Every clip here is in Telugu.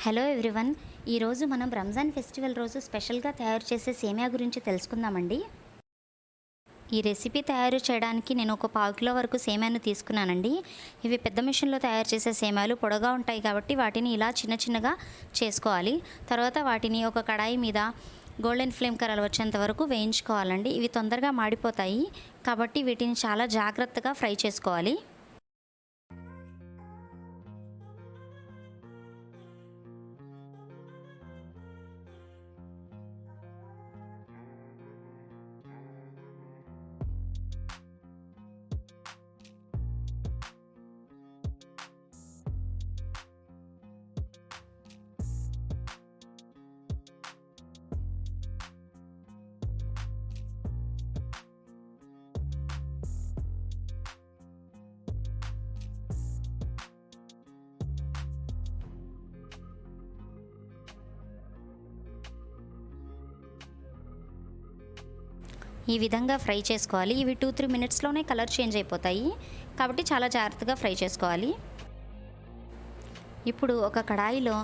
Hello everyone. ఈరోజు మనం రంజాన్ ఫెస్టివల్ రోజు స్పెషల్గా తయారు చేసే సేమియా గురించి తెలుసుకుందామండి. ఈ రెసిపీ తయారు చేయడానికి నేను ఒక 1/4 కిలో వరకు సేమియాను తీసుకున్నానండి. ఇవి పెద్ద మిషన్లో తయారు చేసే సేమియాలు పొడగా ఉంటాయి కాబట్టి వాటిని ఇలా చిన్న చిన్నగా చేసుకోవాలి. తర్వాత వాటిని ఒక కడాయి మీద గోల్డెన్ ఫ్లేమ్ కలర్ వచ్చేంత వరకు వేయించుకోవాలండి. ఇవి తొందరగా మాడిపోతాయి కాబట్టి వీటిని చాలా జాగ్రత్తగా ఫ్రై చేసుకోవాలి. ఈ విధంగా ఫ్రై చేసుకోవాలి. ఇవి 2-3 మినిట్స్లోనే కలర్ చేంజ్ అయిపోతాయి కాబట్టి చాలా జాగ్రత్తగా ఫ్రై చేసుకోవాలి. ఇప్పుడు ఒక కడాయిలో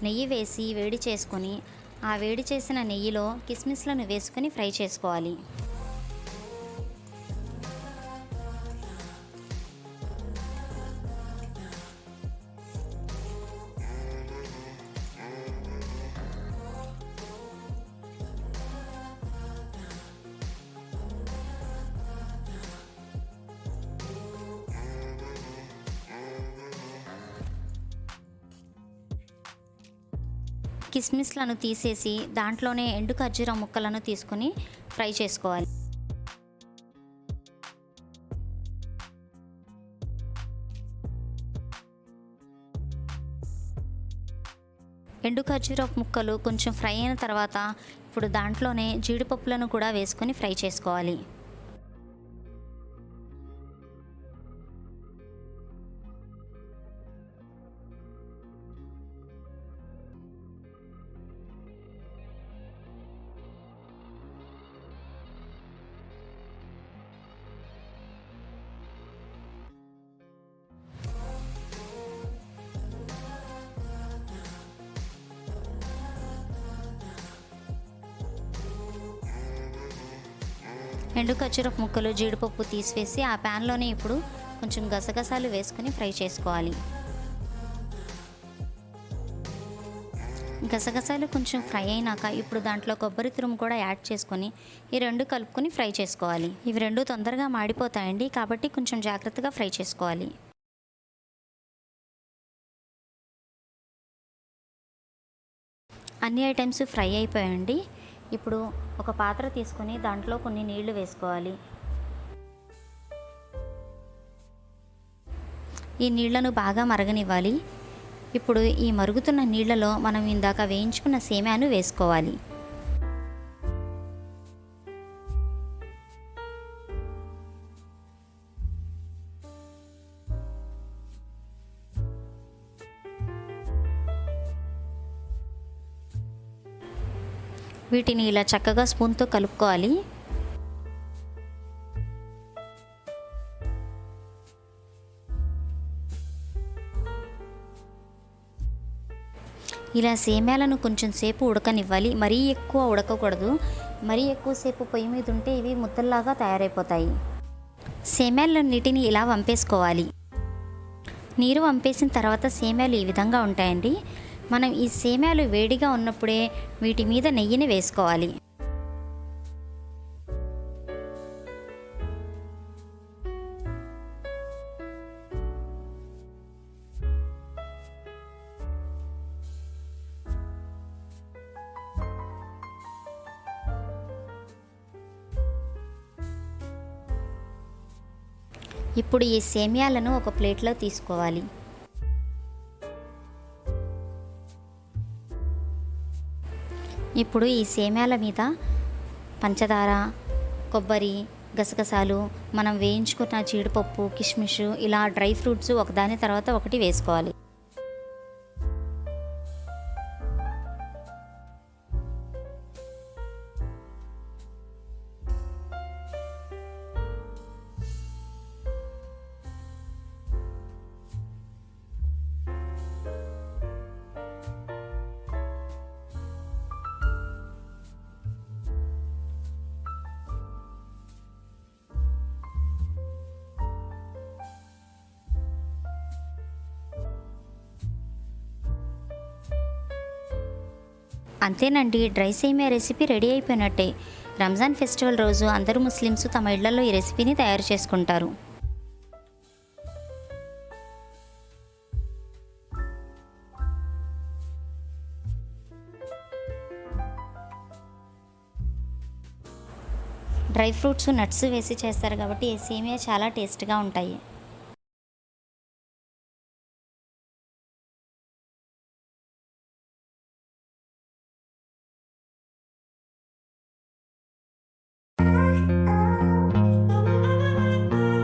నెయ్యి వేసి వేడి చేసుకొని ఆ వేడి చేసిన నెయ్యిలో కిస్మిస్లను వేసుకొని ఫ్రై చేసుకోవాలి. కిస్మిస్లను తీసేసి దాంట్లోనే ఎండు ఖర్జూర ముక్కలను తీసుకొని ఫ్రై చేసుకోవాలి. ఎండు ఖర్జూర ముక్కలు కొంచెం ఫ్రై అయిన తర్వాత ఇప్పుడు దాంట్లోనే జీడిపప్పులను కూడా వేసుకొని ఫ్రై చేసుకోవాలి. ఎండు ఖర్జూరపు ముక్కలు జీడిపప్పు తీసివేసి ఆ ప్యాన్లోనే ఇప్పుడు కొంచెం గసగసాలు వేసుకొని ఫ్రై చేసుకోవాలి. గసగసాలు కొంచెం ఫ్రై అయినాక ఇప్పుడు దాంట్లో కొబ్బరి తురుము కూడా యాడ్ చేసుకొని ఈ రెండు కలుపుకొని ఫ్రై చేసుకోవాలి. ఇవి రెండు తొందరగా మాడిపోతాయండి కాబట్టి కొంచెం జాగ్రత్తగా ఫ్రై చేసుకోవాలి. అన్ని ఐటమ్స్ ఫ్రై అయిపోయాయండి. ఇప్పుడు ఒక పాత్ర తీసుకొని దాంట్లో కొన్ని నీళ్లు వేసుకోవాలి. ఈ నీళ్లను బాగా మరగనివ్వాలి. ఇప్పుడు ఈ మరుగుతున్న నీళ్లలో మనం ఇందాక వేయించుకున్న సేమియాను వేసుకోవాలి. వీటిని ఇలా చక్కగా స్పూన్తో కలుపుకోవాలి. ఇలా సేమ్యాలను కొంచెం సేపు ఉడకనివ్వాలి. మరీ ఎక్కువ ఉడకకూడదు. మరీ ఎక్కువసేపు పొయ్యి మీద ఉంటే ఇవి ముద్దల్లాగా తయారైపోతాయి. సేమ్యాలన్నిటిని ఇలా వంపేసుకోవాలి. నీరు వంపేసిన తర్వాత సేమ్యాలు ఈ విధంగా ఉంటాయండి. మనం ఈ సేమ్యాలు వేడిగా ఉన్నప్పుడే వీటి మీద నెయ్యిని వేసుకోవాలి. ఇప్పుడు ఈ సేమ్యాలను ఒక ప్లేట్లో తీసుకోవాలి. ఇప్పుడు ఈ సేమ్యాల మీద పంచదార, కొబ్బరి, గసగసాలు, మనం వేయించుకున్న జీడిపప్పు, కిస్మిస్ ఇలా డ్రై ఫ్రూట్స్ ఒకదాని తర్వాత ఒకటి వేసుకోవాలి. అంతేనండి, డ్రై సేమియా రెసిపీ రెడీ అయిపోయినట్టే. రంజాన్ ఫెస్టివల్ రోజు అందరూ ముస్లిమ్స్ తమ ఇళ్లలో ఈ రెసిపీని తయారు చేసుకుంటారు. డ్రై ఫ్రూట్స్, నట్స్ వేసి చేస్తారు కాబట్టి ఈ సేమియా చాలా టేస్ట్గా ఉంటాయి.